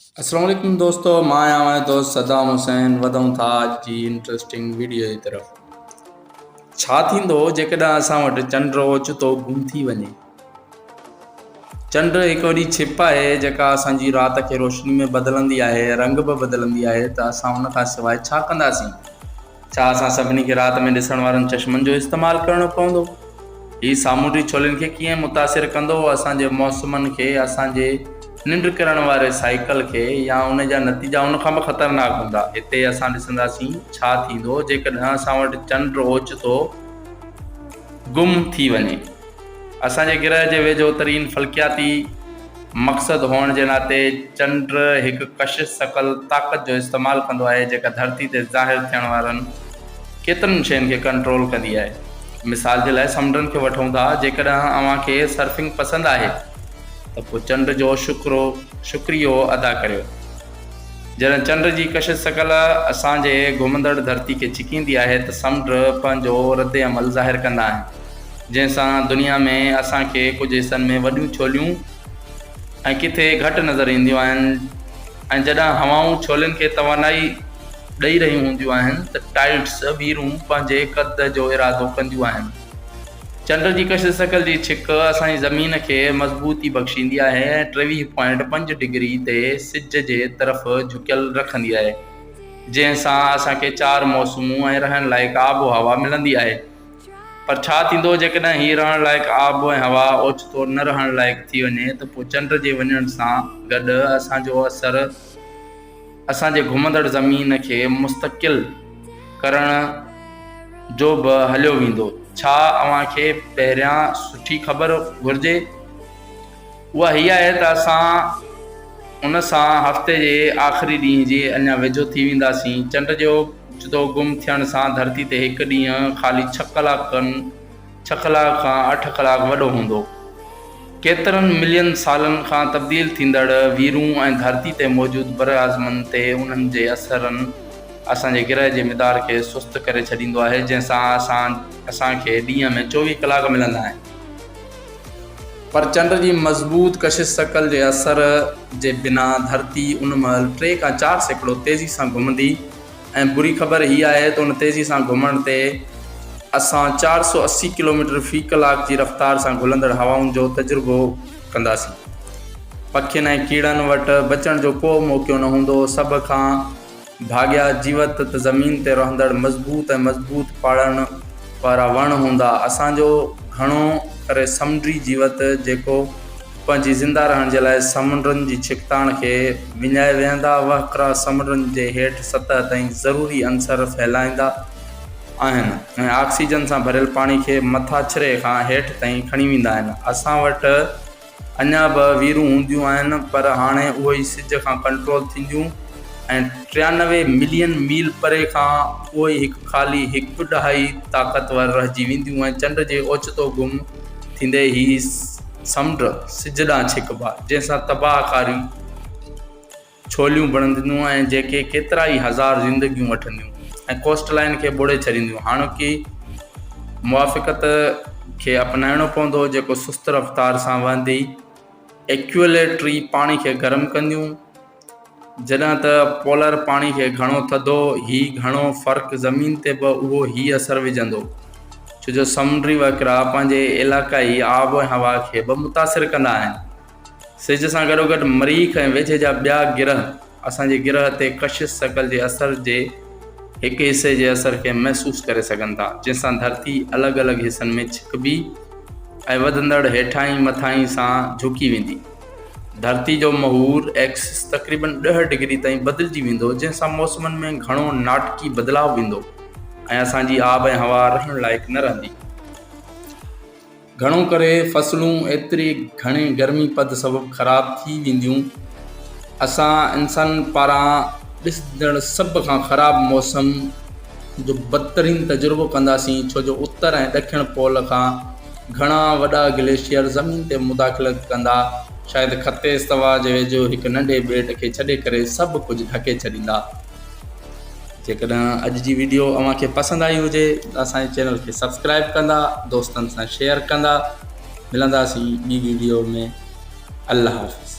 अस्सलाम वालेकुम दोस्तों, मां आहियां दोस्त सदाम हुसैन। वधूं था अॼु जी इंट्रस्टिंग वीडियो जी तरफ़। छा थींदो जेकॾहिं असां वटि चंड ओचितो गुम थी वञे। चंड हिकु वॾी छिप आहे जेका असांजी राति खे रोशनी में बदिलंदी आहे, रंग बि बदिलंदी आहे। त असां उन खां सवाइ छा कंदासीं? छा असां सभिनी खे राति में ॾिसण वारनि चश्मनि जो इस्तेमालु करणो पवंदो? हीउ सामूंडी छोलनि खे कीअं मुतासिर कंदो? असांजे मौसमनि खे, असांजे निंड करण वारे साइकिल खे, या उन जा नतीजा उन खां बि ख़तरनाक हूंदा। हिते असां ॾिसंदासीं छा थींदो जेकॾहिं असां वटि चंड ओचितो गुम थी वञे। असांजे ग्रह जे वेझो तरीन फल्कियाती मक़सदु हुअण जे नाते चंड हिकु कशिश शकल ताक़त जो इस्तेमालु कंदो आहे जेका धरती ते ज़ाहिर थियण वारनि केतिरनि शयुनि खे कंट्रोल कंदी आहे। मिसाल जे लाइ समुंडनि खे वठूं था। जेकॾहिं अव्हांखे सर्फिंग पसंदि आहे त पोइ चंड जो शुक्रियो अदा करियो। जॾहिं चंड जी कशिश शकल असांजे घुमंदड़ धरती खे छिकींदी आहे त समुंड पंहिंजो रद्द अमल ज़ाहिर कंदा आहिनि, जंहिंसां दुनिया में असांखे कुझु हिसनि में वॾियूं छोलियूं ऐं किथे घटि नज़र ईंदियूं आहिनि। ऐं जॾहिं हवाऊं छोलनि खे तवानाई ॾेई रहियूं हूंदियूं आहिनि त टाइड्स वीरूं पंहिंजे क़द जो इरादो कंदियूं आहिनि। चंड जी कशिश शकल जी छिक असांजी ज़मीन खे मज़बूती बख़्शींदी आहे ऐं 23.5 डिग्री ते सिज जे तरफ़ झुकियल रखंदी आहे, जंहिंसां असांखे 4 मौसमूं ऐं रहण लाइक़ु आबो हवा मिलंदी आहे। पर छा थींदो जेकॾहिं हीअ रहण लाइक़ु आब ऐं हवा ओचितो न रहण लाइक़ु थी वञे? त पोइ चंड जे वञण सां गॾु असांजो असरु असांजे घुमंदड़ ज़मीन खे मुस्तक़िल करण जो बि हलियो वेंदो। छा अव्हांखे पहिरियां सुठी ख़बर घुरिजे? उहा हीअ आहे त असां उन सां हफ़्ते जे आख़िरी ॾींहं जे अञा वेझो थी वेंदासीं। चंड जो ओचितो गुम थियण सां धरती ते हिकु ॾींहुं ख़ाली 6 कलाक खां 8 कलाक वॾो हूंदो। केतिरनि मिलियन सालनि खां तब्दील थींदड़ वीरूं ऐं धरती ते मौजूदु बर आज़मनि ते उन्हनि जे असरनि असांजे ग्रह जे मिदार खे सुस्त करे छॾींदो आहे, जंहिंसां असांखे ॾींहं में 24 कलाक मिलंदा आहिनि। पर चंड जी मज़बूत कशिश शकल जे असर जे बिना धरती उन महिल 3 खां 4 सैकड़ो तेज़ी सां घुमंदी। ऐं बुरी ख़बर हीअ आहे त उन तेज़ी सां घुमण ते असां 480 किलोमीटर फ़ी कलाक जी रफ़्तार सां घुलंदड़ हवाउनि जो तजुर्बो कंदासीं। पखियुनि ऐं कीड़नि वटि बचण जो को मौक़ो न हूंदो। सभ खां भाॻिया जीवत त ज़मीन ते रहंदड़ मज़बूत पाड़ण वारा वण हूंदा। असांजो घणो करे समुंडी जीवत जेको पंहिंजी ज़िंदा रहण जे लाइ समुंडनि जी छिकताण खे विञाए वेहंदा, वहकरा समुंडनि जे हेठि सतह ताईं ज़रूरी अंसर फैलाईंदा आहिनि ऐं ऑक्सीजन सां भरियल पाणी खे मथाछिरे खां हेठि ताईं खणी वेंदा आहिनि। असां वटि अञा बि वीरूं हूंदियूं आहिनि, पर हाणे उहे ई सिज खां कंट्रोल थींदियूं ऐं 93 मिलियन मील परे खां उहे ख़ाली हिकु ॾहाई ताक़तवर रहिजी वेंदियूं। ऐं चंड जे ओचितो गुम थींदे ई समुंड सिज ॾांहुं छिकबा, जंहिंसां तबाहकारी छोलियूं बणंदियूं ऐं जेके केतिरा ई हज़ार ज़िंदगियूं वठंदियूं ऐं कोस्ट लाइन खे ॿोड़े छॾींदियूं। हाणोकी मुवाफ़िक़त खे अपनाइणो पवंदो जेको सुस्त रफ़्तार सां वहंदी एक्यूलेटरी पाणी खे गरम कंदियूं। जॾहिं त पोलर पाणी खे घणो थधो, ही घणो फ़र्क़ु ज़मीन ते बि उहो ही असरु विझंदो, छो जो समुंडी वकिरा पंहिंजे इलाक़ाई आब ऐं हवा खे बि मुतासिर कंदा आहिनि। सिज सां गॾोगॾु मरीख़ ऐं वेझे जा ॿिया ग्रह असांजे ग्रह ते कशिश शकल जे असर जे हिकु हिसे जे असर खे महसूसु करे सघनि था, जंहिंसां धरती अलॻि अलॻि हिसनि में छिकबी ऐं वधंदड़ हेठाहीं मथाहीं सां झुकी वेंदी। धरती जो महूर एक्सिस तक़रीबन 10 डिग्री ताईं बदिलजी वेंदो, जंहिंसां मौसमनि में घणो नाटकी बदिलाव वेंदो ऐं असांजी आब ऐं हवा रहण लाइक़ु न रहंदी। घणो करे फसलूं एतिरी घणी गर्मी पद सबबु ख़राब थी वेंदियूं। असां इंसान पारां ॾिसंदड़ सभ खां ख़राब मौसम जो बदतरीन तजुर्बो कंदासीं, छो जो उत्तर ऐं ॾखिण पोल खां घणा वॾा ग्लेशियर ज़मीन ते मुदाख़लत कंदा, शायदि ख़ते इस्तवा जे वेझो हिकु नंढे ॿेट खे छॾे करे सभु कुझु ढके छॾींदा। जेकॾहिं अॼु जी वीडियो अव्हांखे पसंदि आई हुजे त असांजे चैनल खे सब्सक्राइब कंदा, दोस्तनि सां शेयर कंदा। मिलंदासीं ॿी वीडियो में। अल्लाह हाफ़िज़।